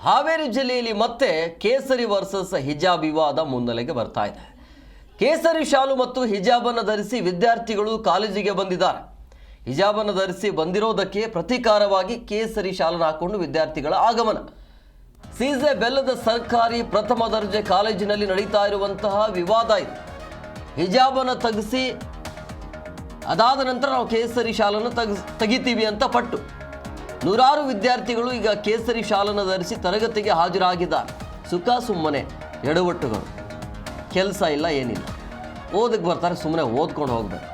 ಹಾವೇರಿ ಜಿಲ್ಲೆಯಲ್ಲಿ ಮತ್ತೆ ಕೇಸರಿ ವರ್ಸಸ್ ಹಿಜಾಬ್ ವಿವಾದ ಮುನ್ನೆಲೆಗೆ ಬರ್ತಾ ಇದೆ. ಕೇಸರಿ ಶಾಲು ಮತ್ತು ಹಿಜಾಬನ್ನು ಧರಿಸಿ ವಿದ್ಯಾರ್ಥಿಗಳು ಕಾಲೇಜಿಗೆ ಬಂದಿದ್ದಾರೆ. ಹಿಜಾಬನ್ನು ಧರಿಸಿ ಬಂದಿರೋದಕ್ಕೆ ಪ್ರತೀಕಾರವಾಗಿ ಕೇಸರಿ ಶಾಲನ್ನು ಹಾಕೊಂಡು ವಿದ್ಯಾರ್ಥಿಗಳ ಆಗಮನ. ಸೀಜೆ ಬೆಲ್ಲದ ಸರ್ಕಾರಿ ಪ್ರಥಮ ದರ್ಜೆ ಕಾಲೇಜಿನಲ್ಲಿ ನಡೀತಾ ಇರುವಂತಹ ವಿವಾದ ಇದು. ಹಿಜಾಬನ್ನು ತೆಗೆಸಿ ಅದಾದ ನಂತರ ನಾವು ಕೇಸರಿ ಶಾಲನ್ನು ತೆಗಿತೀವಿ ಅಂತ ಪಟ್ಟು ನೂರಾರು ವಿದ್ಯಾರ್ಥಿಗಳು ಈಗ ಕೇಸರಿ ಶಾಲನ್ನು ಧರಿಸಿ ತರಗತಿಗೆ ಹಾಜರಾಗಿದ್ದಾರೆ. ಸುಖ ಸುಮ್ಮನೆ ಎಡವಟ್ಟುಗಳು, ಕೆಲಸ ಇಲ್ಲ ಏನಿಲ್ಲ, ಓದಕ್ಕೆ ಬರ್ತಾರೆ, ಸುಮ್ಮನೆ ಓದ್ಕೊಂಡು ಹೋಗ್ಬೇಕು,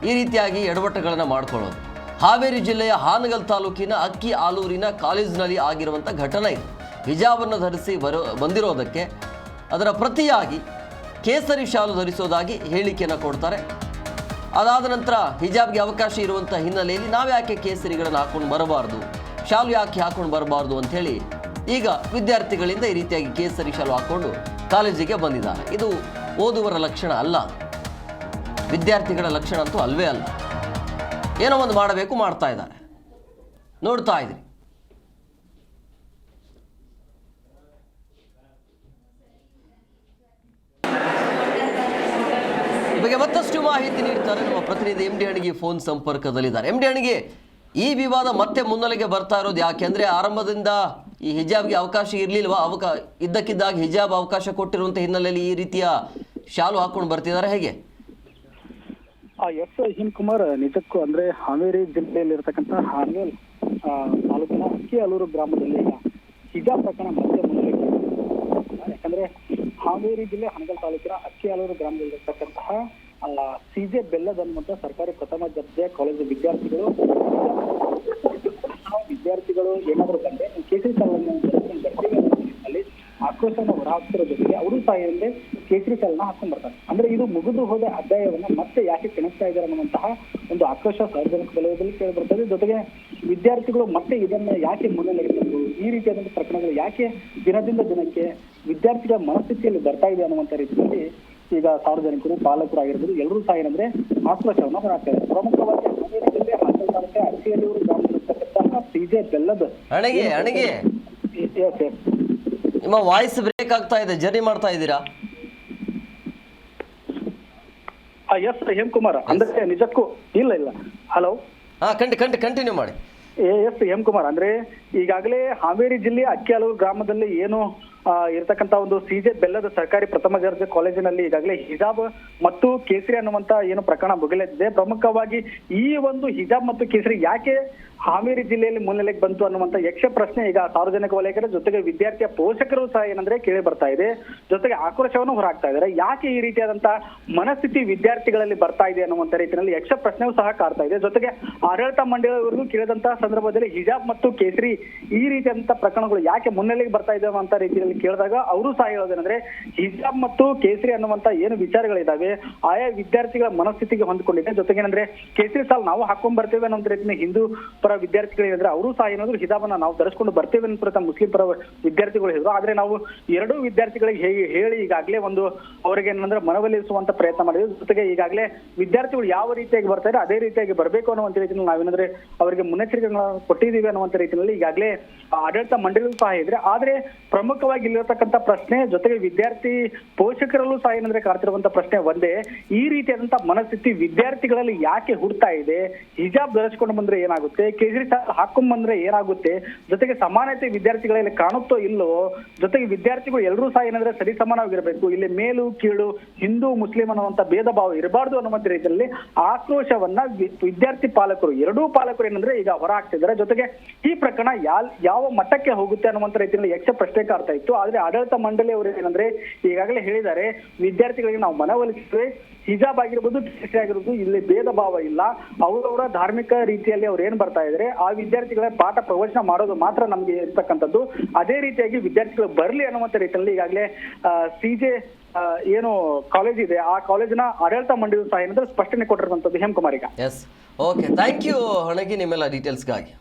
ಈ ರೀತಿಯಾಗಿ ಎಡವಟ್ಟುಗಳನ್ನು ಮಾಡ್ಕೊಳ್ಳೋದು. ಹಾವೇರಿ ಜಿಲ್ಲೆಯ ಹಾನಗಲ್ ತಾಲೂಕಿನ ಅಕ್ಕಿ ಆಲೂರಿನ ಕಾಲೇಜಿನಲ್ಲಿ ಆಗಿರುವಂಥ ಘಟನೆ ಇದು. ಹಿಜಾಬನ್ನು ಧರಿಸಿ ಬಂದಿರೋದಕ್ಕೆ ಅದರ ಪ್ರತಿಯಾಗಿ ಕೇಸರಿ ಶಾಲು ಧರಿಸೋದಾಗಿ ಹೇಳಿಕೆಯನ್ನು ಕೊಡ್ತಾರೆ. ಅದಾದ ನಂತರ ಹಿಜಾಬ್ಗೆ ಅವಕಾಶ ಇರುವಂಥ ಹಿನ್ನೆಲೆಯಲ್ಲಿ ನಾವು ಯಾಕೆ ಕೇಸರಿಗಳನ್ನು ಹಾಕೊಂಡು ಬರಬಾರ್ದು, ಶಾಲು ಯಾಕೆ ಹಾಕೊಂಡು ಬರಬಾರ್ದು ಅಂಥೇಳಿ ಈಗ ವಿದ್ಯಾರ್ಥಿಗಳಿಂದ ಈ ರೀತಿಯಾಗಿ ಕೇಸರಿ ಶಾಲು ಹಾಕ್ಕೊಂಡು ಕಾಲೇಜಿಗೆ ಬಂದಿದ್ದಾರೆ. ಇದು ಓದುವರ ಲಕ್ಷಣ ಅಲ್ಲ, ವಿದ್ಯಾರ್ಥಿಗಳ ಲಕ್ಷಣ ಅಂತೂ ಅಲ್ವೇ ಅಲ್ಲ. ಏನೋ ಒಂದು ಮಾಡಬೇಕು, ಮಾಡ್ತಾ ಇದ್ದಾರೆ, ನೋಡ್ತಾ ಇದ್ರಿ. ಈ ಬಗ್ಗೆ ಮತ್ತಷ್ಟು ಮಾಹಿತಿ ನೀಡ್ತಾರೆ ನಮ್ಮ ಪ್ರತಿನಿಧಿ ಎಂ ಡಿ ಅಣಗಿ ಫೋನ್ ಸಂಪರ್ಕದಲ್ಲಿದ್ದಾರೆ. ಎಂ ಡಿ ಅಣಗಿ, ಈ ವಿವಾದ ಮತ್ತೆ ಮುನ್ನೆಲೆಗೆ ಬರ್ತಾ ಇರೋದು ಯಾಕೆಂದ್ರೆ ಆರಂಭದಿಂದ ಈ ಹಿಜಾಬ್ಗೆ ಅವಕಾಶ ಇರಲಿಲ್ವಾ? ಇದ್ದಕ್ಕಿದ್ದಾಗ ಹಿಜಾಬ್ ಅವಕಾಶ ಕೊಟ್ಟಿರುವಂಥ ಹಿನ್ನೆಲೆಯಲ್ಲಿ ಈ ರೀತಿಯ ಶಾಲು ಹಾಕೊಂಡು ಬರ್ತಿದ್ದಾರೆ, ಹೇಗೆ? ಎಸ್ ಹಿಮಕುಮಾರ್, ನಿಜಕ್ಕೂ ಅಂದ್ರೆ ಹಾವೇರಿ ಜಿಲ್ಲೆಯಲ್ಲಿರ್ತಕ್ಕಂಥ ಹಾನಗಲ್ ತಾಲೂಕಿನ ಅಕ್ಕಿ ಆಲೂರು ಗ್ರಾಮದಲ್ಲಿ ಹಿಜಾಬ್ ಪ್ರಕರಣ ಮತ್ತೆ ಮುನ್ನೆಲೆಗೆ. ಯಾಕಂದ್ರೆ ಹಾವೇರಿ ಜಿಲ್ಲೆ ಹಾನಗಲ್ ತಾಲೂಕಿನ ಅಕ್ಕಿ ಆಲೂರು ಗ್ರಾಮದಲ್ಲಿರ್ತಕ್ಕಂತಹ ಸಿಜೆ ಬೆಲ್ಲದ ಅನ್ನುವಂಥ ಸರ್ಕಾರಿ ಪ್ರಥಮ ದರ್ಜೆ ಕಾಲೇಜು ವಿದ್ಯಾರ್ಥಿಗಳು ಏನಾದರೂ ಬಂದ್ರೆ ಕೇಸರಿ ಶಾಲನ್ನು ಬರ್ತೀವಿ ಆಕ್ರೋಶವನ್ನು ಹೊರಹಾಕ್ತಿರೋ ಜೊತೆಗೆ ಅವರು ಸಹ ಏನಂದ್ರೆ ಕೇಸರಿ ಶಾಲನ್ನ ಹಾಕೊಂಡ್ ಬರ್ತಾರೆ. ಅಂದ್ರೆ ಇದು ಮುಗಿದು ಹೋದ ಅಧ್ಯಾಯವನ್ನ ಮತ್ತೆ ಯಾಕೆ ಕೆಣಿಸ್ತಾ ಇದ್ದಾರೆ ಅನ್ನುವಂತಹ ಒಂದು ಆಕ್ರೋಶ ಸಾರ್ವಜನಿಕ ವಲಯದಲ್ಲಿ ಕೇಳಿ ಬರ್ತದೆ. ಜೊತೆಗೆ ವಿದ್ಯಾರ್ಥಿಗಳು ಮತ್ತೆ ಇದನ್ನ ಯಾಕೆ ಮುನ್ನೆಲೆಗೆ ತಂದು ಈ ರೀತಿಯಾದಂತಹ ಪ್ರಕರಣಗಳು ಯಾಕೆ ದಿನದಿಂದ ದಿನಕ್ಕೆ ವಿದ್ಯಾರ್ಥಿಗಳ ಮನಸ್ಥಿತಿಯಲ್ಲಿ ಬರ್ತಾ ಇದೆ ಅನ್ನುವಂಥ ರೀತಿಯಲ್ಲಿ ಈಗ ಸಾರ್ವಜನಿಕರು, ಪಾಲಕರು ಆಗಿರ್ಬೋದು, ಎಲ್ಲರೂ ಸಹ ಏನಂದ್ರೆ ಆಕ್ರೋಶವನ್ನ ಹೊರಹಾಕ್ತಾರೆ. ಪ್ರಮುಖವಾಗಿ ಹಾವೇರಿ ಜಿಲ್ಲೆ ಹಾನಗಲ್ ತಾಲೂಕಿನ ಅಕ್ಕಿಯಲ್ಲೂರು ಗ್ರಾಮದಲ್ಲಿರ್ತಕ್ಕಂತಹ ಸಿಜೆ ಬೆಲ್ಲದ ನಿಮ್ಮ ವಾಯ್ಸ್ ಬ್ರೇಕ್ ಆಗ್ತಾ ಇದೆ, ಜರ್ನಿ ಮಾಡ್ತಾ ಇದ್ದೀರಾ? ಎಸ್ ಹೇಮಕುಮಾರ್, ಅಂದ್ರೆ ನಿಜಕ್ಕೂ ಇಲ್ಲ ಹಲೋ ಕಂಟಿನ್ಯೂ ಮಾಡಿ. ಎಸ್ ಹೇಮಕುಮಾರ್, ಅಂದ್ರೆ ಈಗಾಗಲೇ ಹಾವೇರಿ ಜಿಲ್ಲೆ ಅಕ್ಕಿ ಆಲೂರು ಗ್ರಾಮದಲ್ಲಿ ಏನು ಇರ್ತಕ್ಕಂಥ ಒಂದು ಸಿಜೆ ಬೆಲ್ಲದ ಸರ್ಕಾರಿ ಪ್ರಥಮ ದರ್ಜೆ ಕಾಲೇಜಿನಲ್ಲಿ ಈಗಾಗಲೇ ಹಿಜಾಬ್ ಮತ್ತು ಕೇಸರಿ ಅನ್ನುವಂತ ಏನು ಪ್ರಕರಣ ಮುಗಿಲಿದೆ. ಪ್ರಮುಖವಾಗಿ ಈ ಒಂದು ಹಿಜಾಬ್ ಮತ್ತು ಕೇಸರಿ ಯಾಕೆ ಹಾವೇರಿ ಜಿಲ್ಲೆಯಲ್ಲಿ ಮುನ್ನೆಲೆಗೆ ಬಂತು ಅನ್ನುವಂತ ಯಕ್ಷ ಪ್ರಶ್ನೆ ಈಗ ಸಾರ್ವಜನಿಕ ವಲಯದ ಜೊತೆಗೆ ವಿದ್ಯಾರ್ಥಿಯ ಪೋಷಕರು ಸಹ ಏನಂದ್ರೆ ಕೇಳಿ ಬರ್ತಾ ಇದೆ. ಜೊತೆಗೆ ಆಕ್ರೋಶವನ್ನು ಹೊರಹಾಕ್ತಾ ಇದ್ದಾರೆ. ಯಾಕೆ ಈ ರೀತಿಯಾದಂತಹ ಮನಸ್ಥಿತಿ ವಿದ್ಯಾರ್ಥಿಗಳಲ್ಲಿ ಬರ್ತಾ ಇದೆ ಅನ್ನುವಂತ ರೀತಿಯಲ್ಲಿ ಯಕ್ಷ ಪ್ರಶ್ನೆಯೂ ಸಹ ಕಾಡ್ತಾ ಇದೆ. ಜೊತೆಗೆ ಆಡಳಿತ ಮಂಡಳಿಯವರೆಗೂ ಕೇಳಿದಂತಹ ಸಂದರ್ಭದಲ್ಲಿ ಹಿಜಾಬ್ ಮತ್ತು ಕೇಸರಿ ಈ ರೀತಿಯಾದಂತಹ ಪ್ರಕರಣಗಳು ಯಾಕೆ ಮುನ್ನೆಲೆಗೆ ಬರ್ತಾ ಇದೆ ಅನ್ನುವಂತ ರೀತಿಯಲ್ಲಿ ಕೇಳಿದಾಗ ಅವರು ಸಹ ಹೇಳೋದೇನಂದ್ರೆ ಹಿಜಾಬ್ ಮತ್ತು ಕೇಸರಿ ಅನ್ನುವಂತ ಏನು ವಿಚಾರಗಳಿದಾವೆ ಆಯಾ ವಿದ್ಯಾರ್ಥಿಗಳ ಮನಸ್ಥಿತಿಗೆ ಹೊಂದಿಕೊಂಡಿದೆ. ಜೊತೆಗೇನಂದ್ರೆ ಕೇಸರಿ ಸಾಲ್ ನಾವು ಹಾಕೊಂಡ್ ಬರ್ತೇವೆ ಅನ್ನೋ ರೀತಿಯ ಹಿಂದೂ ಪರ ವಿದ್ಯಾರ್ಥಿಗಳು ಏನಂದ್ರೆ ಅವರು ಸಹ ಏನಾದ್ರು ಹಿಜಾಬನ್ನ ನಾವು ಧರಿಸ್ಕೊಂಡು ಬರ್ತೇವೆ ಅಂತ ಮುಸ್ಲಿಂ ಪರ ವಿದ್ಯಾರ್ಥಿಗಳು ಹೇಳಿದ್ರು. ಆದ್ರೆ ನಾವು ಎರಡೂ ವಿದ್ಯಾರ್ಥಿಗಳಿಗೆ ಹೇಳಿ ಈಗಾಗಲೇ ಒಂದು ಅವರಿಗೆ ಏನಂದ್ರೆ ಮನವೊಲಿಸುವಂತ ಪ್ರಯತ್ನ ಮಾಡಿದ್ವಿ. ಜೊತೆಗೆ ಈಗಾಗಲೇ ವಿದ್ಯಾರ್ಥಿಗಳು ಯಾವ ರೀತಿಯಾಗಿ ಬರ್ತಾರೆ ಅದೇ ರೀತಿಯಾಗಿ ಬರಬೇಕು ಅನ್ನುವಂತ ರೀತಿಯಲ್ಲಿ ನಾವೇನಂದ್ರೆ ಅವರಿಗೆ ಮುನ್ನೆಚ್ಚರಿಕೆಗಳನ್ನ ಕೊಟ್ಟಿದ್ದೀವಿ ಅನ್ನುವಂತ ರೀತಿಯಲ್ಲಿ ಈಗಾಗಲೇ ಆಡಳಿತ ಮಂಡಳಿಯೂ ಸಹ ಇದ್ರೆ. ಆದ್ರೆ ಪ್ರಮುಖವಾಗಿ ಇಲ್ಲಿರತಕ್ಕಂಥ ಪ್ರಶ್ನೆ, ಜೊತೆಗೆ ವಿದ್ಯಾರ್ಥಿ ಪೋಷಕರಲ್ಲೂ ಸಹ ಏನಂದ್ರೆ ಕಾಡ್ತಿರುವಂತ ಪ್ರಶ್ನೆ ಒಂದೇ, ಈ ರೀತಿಯಾದಂತಹ ಮನಸ್ಥಿತಿ ವಿದ್ಯಾರ್ಥಿಗಳಲ್ಲಿ ಯಾಕೆ ಹುಡ್ತಾ ಇದೆ? ಹಿಜಾಬ್ ಧರಿಸ್ಕೊಂಡು ಬಂದ್ರೆ ಏನಾಗುತ್ತೆ, ಕೇಸರಿ ಶಾಲ್ ಹಾಕೊಂಡ್ ಬಂದ್ರೆ ಏನಾಗುತ್ತೆ, ಜೊತೆಗೆ ಸಮಾನತೆ ವಿದ್ಯಾರ್ಥಿಗಳಲ್ಲಿ ಕಾಣುತ್ತೋ ಇಲ್ಲವೋ, ಜೊತೆಗೆ ವಿದ್ಯಾರ್ಥಿಗಳು ಎಲ್ಲರೂ ಸಹ ಏನಂದ್ರೆ ಸರಿ ಸಮಾನವಾಗಿರ್ಬೇಕು, ಇಲ್ಲಿ ಮೇಲು ಕೀಳು ಹಿಂದೂ ಮುಸ್ಲಿಂ ಅನ್ನುವಂತ ಭೇದ ಭಾವ ಇರಬಾರ್ದು ಅನ್ನುವಂತ ರೀತಿಯಲ್ಲಿ ಆಕ್ರೋಶವನ್ನ ವಿದ್ಯಾರ್ಥಿ ಪಾಲಕರು, ಎರಡೂ ಪಾಲಕರು ಏನಂದ್ರೆ ಈಗ ಹೊರ ಹಾಕ್ತಿದ್ದಾರೆ. ಜೊತೆಗೆ ಈ ಪ್ರಕರಣ ಯಾವ ಮಟ್ಟಕ್ಕೆ ಹೋಗುತ್ತೆ ಅನ್ನುವಂತ ರೀತಿಯಲ್ಲಿ ಯಕ್ಷ ಪ್ರಶ್ನೆ ಕಾಡ್ತಾ ಇತ್ತು. ಆದ್ರೆ ಆಡಳಿತ ಮಂಡಳಿ ಅವರು ಏನಂದ್ರೆ ಈಗಾಗಲೇ ಹೇಳಿದ್ದಾರೆ, ವಿದ್ಯಾರ್ಥಿಗಳಿಗೆ ನಾವು ಮನವೊಲಿಸಿದ್ರೆ ಹಿಜಾಬ್ ಆಗಿರ್ಬೋದು ಕೇಸರಿ ಆಗಿರ್ಬೋದು ಇಲ್ಲಿ ಭೇದ ಭಾವ ಇಲ್ಲ, ಅವರವರ ಧಾರ್ಮಿಕ ರೀತಿಯಲ್ಲಿ ಅವ್ರು ಏನ್ ಬರ್ತಾ ಇದ್ರೆ ಆ ವಿದ್ಯಾರ್ಥಿಗಳ ಪಾಠ ಪ್ರವಚನ ಮಾಡೋದು ಮಾತ್ರ ನಮ್ಗೆ ಇರ್ತಕ್ಕಂಥದ್ದು, ಅದೇ ರೀತಿಯಾಗಿ ವಿದ್ಯಾರ್ಥಿಗಳು ಬರ್ಲಿ ಅನ್ನುವಂತ ರೀತಿಯಲ್ಲಿ ಈಗಾಗಲೇ ಸಿಜೆ ಏನು ಕಾಲೇಜ್ ಇದೆ ಆ ಕಾಲೇಜಿನ ಆಡಳಿತ ಮಂಡಳಿ ಸಹ ಏನಂದ್ರೆ ಸ್ಪಷ್ಟನೆ ಕೊಟ್ಟಿರುವಂತದ್ದು. ಹೇಮಕುಮಾರ್, ಈಗ ಎಸ್, ಓಕೆ, ಥ್ಯಾಂಕ್ ಯು ಅಣಗಿ ನಿಮ್ಮೆಲ್ಲ ಡೀಟೇಲ್ಸ್ಗಾಗಿ.